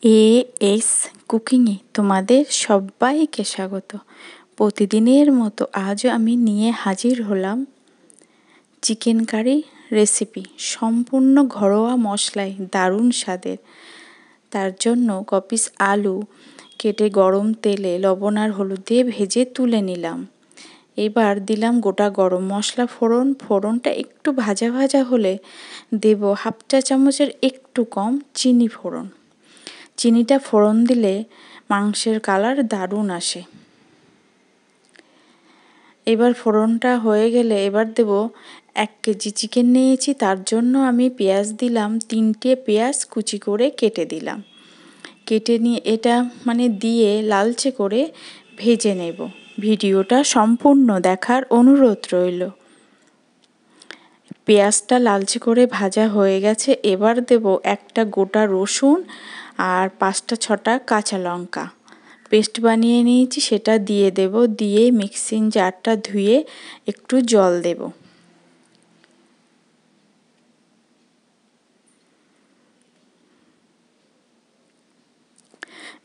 As কুকিংয়ে তোমাদের সবাইকে স্বাগত। প্রতিদিনের মতো আজও আমি নিয়ে হাজির হলাম চিকেন কারি রেসিপি, সম্পূর্ণ ঘরোয়া মশলায় দারুণ স্বাদের। তার জন্য কপিস আলু কেটে গরম তেলে লবণ আর হলুদ দিয়ে ভেজে তুলে নিলাম। এবার দিলাম গোটা গরম মশলা ফোড়ন। ফোড়নটা একটু ভাজা ভাজা হলে দেব হাফ চা চামচের একটু কম চিনি ফোড়ন। চিনিটা ফোড়ন দিলে মাংসের কালার দারুণ আসে। এবার ফোড়নটা হয়ে গেলে এবার দেব 1 কেজি চিকেন নিয়েছি, তার জন্য আমি পেঁয়াজ দিলাম 3টে পেঁয়াজ কুচি করে কেটে দিলাম। কেটে নিয়ে এটা দিয়ে লালচে করে ভেজে নেব। ভিডিওটা সম্পূর্ণ দেখার অনুরোধ রইল। পেঁয়াজটা লালচে করে ভাজা হয়ে গেছে। এবার দেব একটা গোটা রসুন আর 5টা 6টা কাঁচা লঙ্কা পেস্ট বানিয়ে নিয়েছি, সেটা দিয়ে দেব। দিয়ে মিক্সিং জারটা ধুয়ে একটু জল দেব।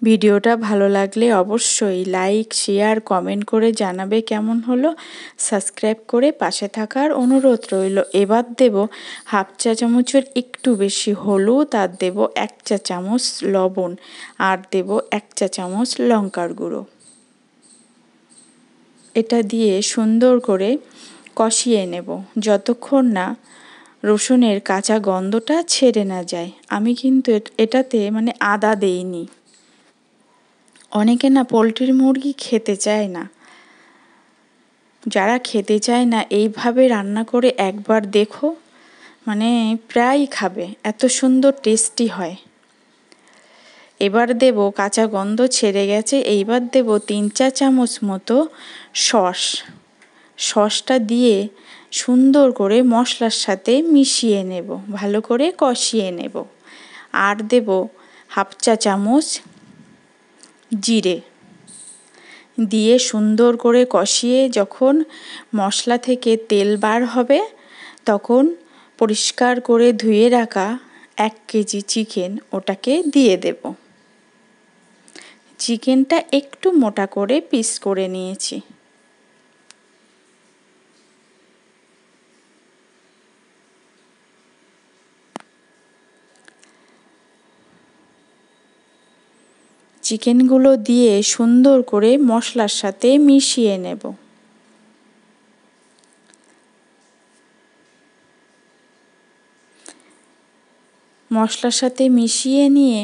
ভিডিওটা ভালো লাগলে অবশ্যই লাইক, শেয়ার, কমেন্ট করে জানাবে কেমন হলো। সাবস্ক্রাইব করে পাশে থাকার অনুরোধ রইল। এবার দেব হাফ চা চামচের একটু বেশি হলুদ, আর দেব 1 চা চামচ লবণ, আর দেব 1 চা চামচ লঙ্কার গুঁড়ো। এটা দিয়ে সুন্দর করে কষিয়ে নেব যতক্ষণ না রসুনের কাঁচা গন্ধটা ছেড়ে না যায়। আমি কিন্তু এটাতে আদা দেইনি। অনেকে না পোলট্রির মুরগি খেতে চায় না। যারা খেতে চায় না এইভাবে রান্না করে একবার দেখো, প্রায় খাবে, এত সুন্দর টেস্টি হয়। এবার দেব, কাঁচা গন্ধ ছেড়ে গেছে, এইবার দেব 3-4 চামচ মতো সসটা দিয়ে সুন্দর করে মশলার সাথে মিশিয়ে নেব, ভালো করে কষিয়ে নেব। আর দেব হাফ চা চামচ জিরে দিয়ে সুন্দর করে কষিয়ে যখন মশলা থেকে তেল বার হবে তখন পরিষ্কার করে ধুয়ে রাখা 1 কেজি চিকেন ওটাকে দিয়ে দেব। চিকেনটা একটু মোটা করে পিস করে নিয়েছি। চিকেনগুলো দিয়ে সুন্দর করে মশলার সাথে মিশিয়ে নেব। মশলার সাথে মিশিয়ে নিয়ে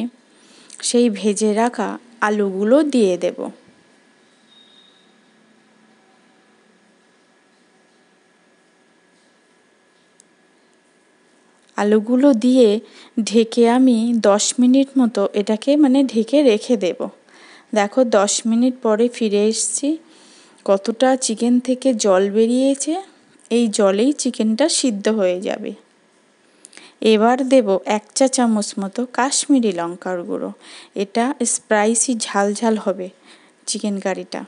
সেই ভেজে রাখা আলুগুলো দিয়ে দেব। আলুগুলো দিয়ে ঢেকে আমি 10 মিনিট মতো এটাকে ঢেকে রেখে দেব। দেখো 10 মিনিট পরে ফিরে এসেছি। কতটা চিকেন থেকে জল বেরিয়েছে, এই জলেই চিকেনটা সিদ্ধ হয়ে যাবে। এবার দেব 1 চা চামচ মতো কাশ্মীরি লঙ্কার গুঁড়ো। এটা স্পাইসি ঝাল ঝাল হবে চিকেন কারিটা।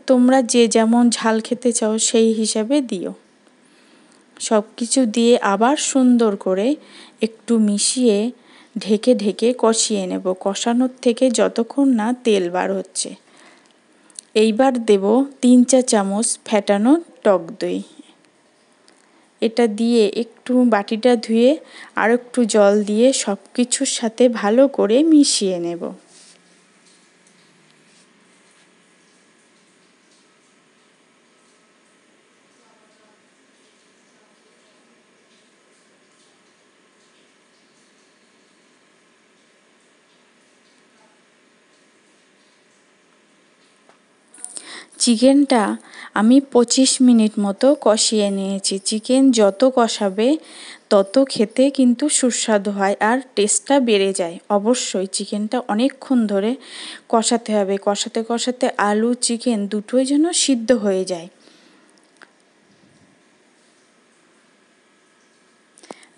তোমরা যে যেমন ঝাল খেতে চাও সেই হিসাবে দিও। সব কিছু দিয়ে আবার সুন্দর করে একটু মিশিয়ে ঢেকে ঢেকে কষিয়ে নেব, কষানোর থেকে যতক্ষণ না তেল বার হচ্ছে। এইবার দেব 3-4 চামচ ফ্যাটানো টক দই। এটা দিয়ে একটু বাটিটা ধুয়ে আর একটু জল দিয়ে সব কিছুর সাথে ভালো করে মিশিয়ে নেব। চিকেনটা আমি 25 মিনিট মতো কষিয়ে নিয়েছি। চিকেন যত কষাবে তত খেতে কিন্তু সুস্বাদু হয় আর টেস্টটা বেড়ে যায়। অবশ্যই চিকেনটা অনেকক্ষণ ধরে কষাতে হবে, কষাতে কষাতে আলু চিকেন দুটোই যেন সিদ্ধ হয়ে যায়।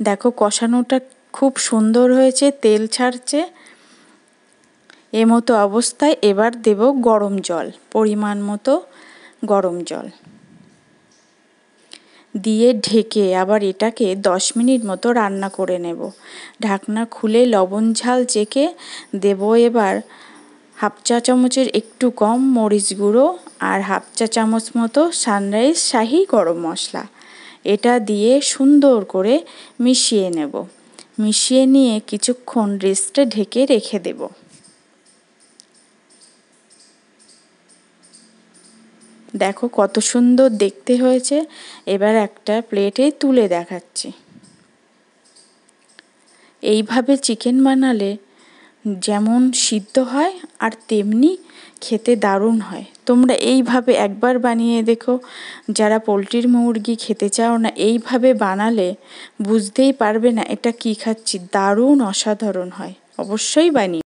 দেখো কষানোটা খুব সুন্দর হয়েছে, তেল ছাড়ছে। মতো অবস্থায় এবার দেব গরম জল, পরিমাণ মতো গরম জল দিয়ে ঢেকে আবার এটাকে 10 মিনিট মতো রান্না করে নেব। ঢাকনা খুলে লবণ ঝাল চেখে দেব এবার হাফ চা চামচের একটু কম মরিচ গুঁড়ো আর হাফ চা চামচ মতো সানরাইজ শাহি গরম মশলা। এটা দিয়ে সুন্দর করে মিশিয়ে নেব। মিশিয়ে নিয়ে কিছুক্ষণ রেস্টে ঢেকে রেখে দেব। দেখো কত সুন্দর দেখতে হয়েছে। এবার একটা প্লেটে তুলে দেখাচ্ছি। এইভাবে চিকেন বানালে যেমন সিদ্ধ হয় আর তেমনি খেতে দারুণ হয়। তোমরা এইভাবে একবার বানিয়ে দেখো। যারা পোলট্রির মুরগি খেতে চাও না, এইভাবে বানালে বুঝতেই পারবে না এটা কি খাচ্ছি। দারুণ অসাধারণ হয়। অবশ্যই বানিয়ে